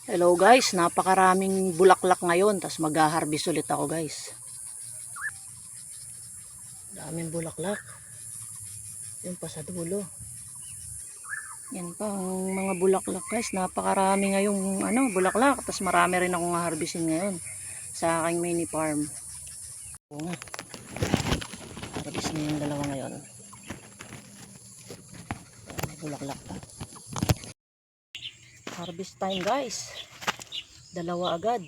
Hello guys, napakaraming bulaklak ngayon, tas mag-harvest ulit ako guys. Daming bulaklak. Yun pa sa dulo. Yan pa ang mga bulaklak guys, napakarami ngayong bulaklak, tas marami rin akong harvestin ngayon sa aking mini farm. Oo nga. Harvest na yung dalawa ngayon. May bulaklak pa. Harvest time guys. Dalawa agad.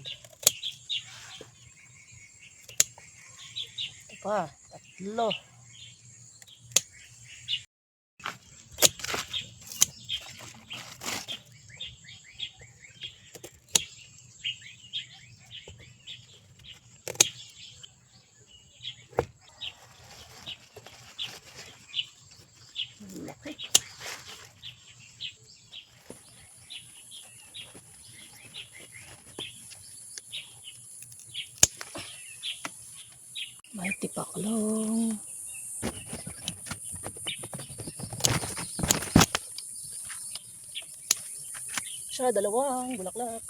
Ito pa, tatlo. Laki. May tipaklong. Siya, dalawang bulaklak.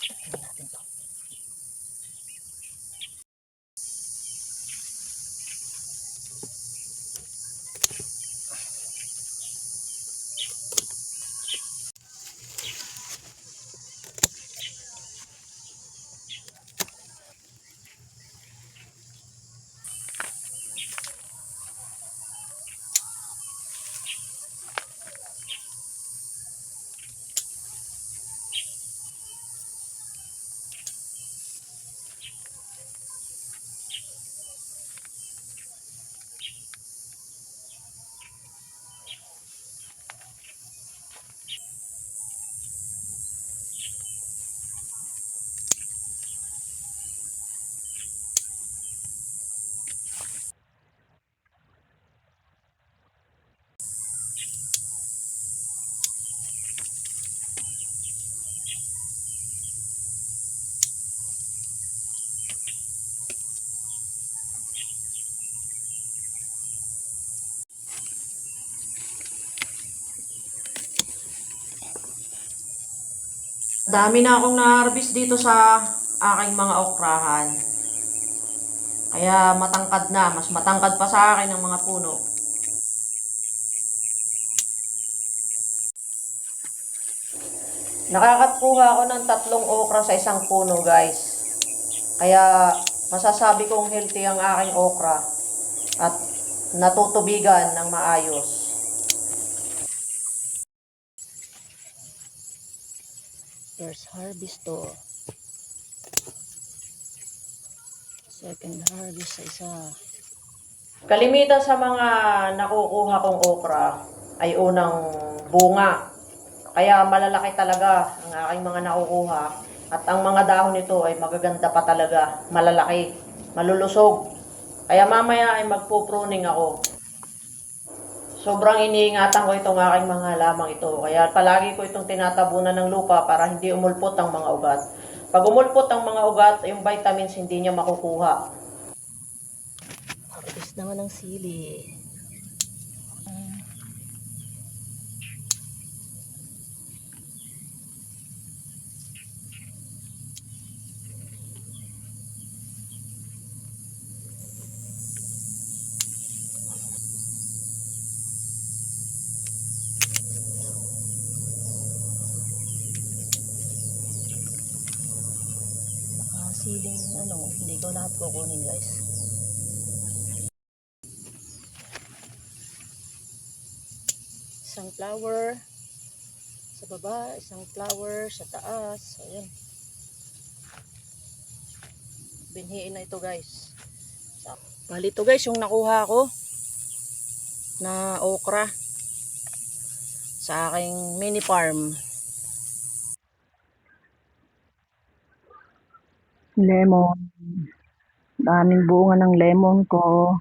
Tingnan natin to. Dami na akong na-harvest dito sa aking mga okrahan. Kaya matangkad na. Mas matangkad pa sa akin ang mga puno. Nakakakuha ako ng 3 okra sa isang puno guys. Kaya masasabi kong healthy ang aking okra. At natutubigan ng maayos. First harvest to. Second harvest sa isa. Kalimitan sa mga nakukuha kong okra ay unang bunga. Kaya malalaki talaga ang aking mga nakukuha. At ang mga dahon nito ay magaganda pa talaga. Malalaki, malulusog. Kaya mamaya ay magpo-pruning ako. Sobrang iniingatan ko itong aking mga halamang ito. Kaya palagi ko itong tinatabunan ng lupa para hindi umulpot ang mga ugat. Pag umulpot ang mga ugat, yung vitamins hindi niya makukuha. Harvest naman ng sili. Siling hindi ko lahat kukunin guys. Isang flower sa baba, isang flower sa taas. Ayan. Binhiin na ito guys. Bali ito guys yung nakuha ko na okra sa aking mini farm. Lemon. Daming bunga ng lemon ko.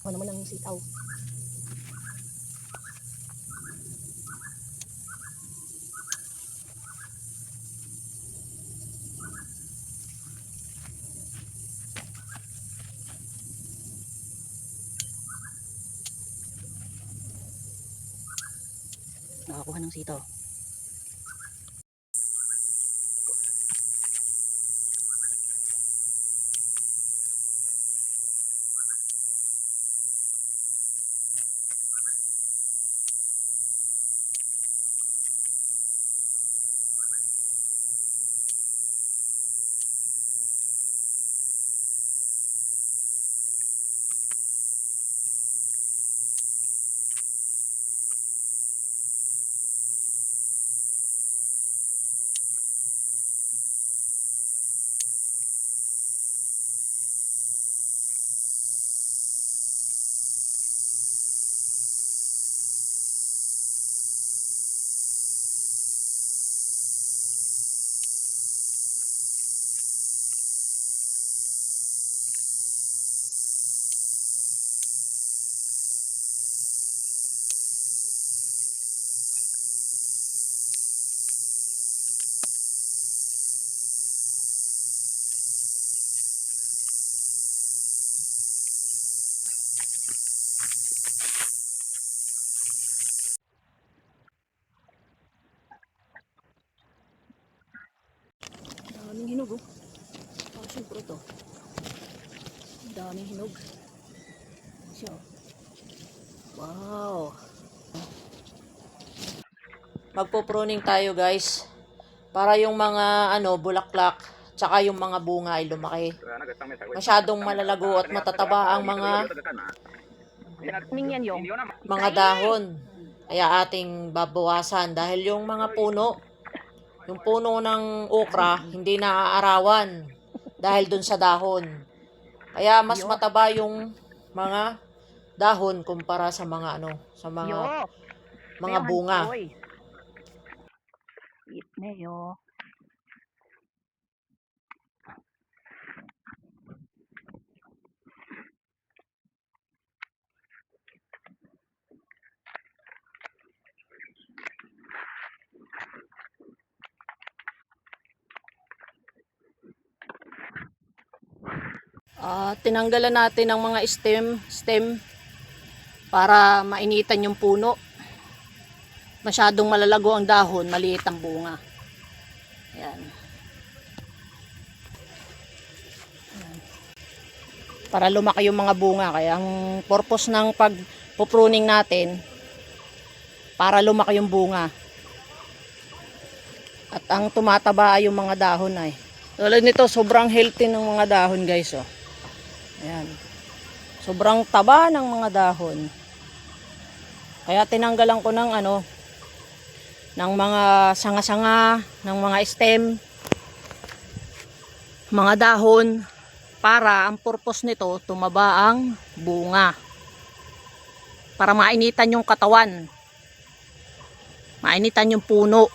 Ano naman ang sitaw. Nakakuha ng sitaw. Daming hinog oh. Siyempre ito. Daming hinog. Siya oh. Wow. Magpo-pruning tayo guys. Para yung mga bulaklak, tsaka yung mga bunga ay lumaki. Masyadong malalago at matataba ang mga dahon. Kaya ating babawasan dahil yung mga puno, yung puno ng okra, hindi naaarawan dahil dun sa dahon. Kaya mas mataba yung mga dahon kumpara sa mga mga bunga. Tinanggalan natin ng mga stem para mainitan yung puno. Masyadong malalago ang dahon, maliit ang bunga. Ayan. Para lumaki yung mga bunga. Kaya ang purpose ng pag-pruning natin, para lumaki yung bunga. At ang tumataba ay yung mga dahon ay. Tulad nito, sobrang healthy ng mga dahon guys oh. Ayan. Sobrang taba ng mga dahon. Kaya tinanggalan ko ng ng mga sanga-sanga, ng mga stem, mga dahon, para ang purpose nito tumaba ang bunga. Para mainitan yung katawan. Mainitan yung puno.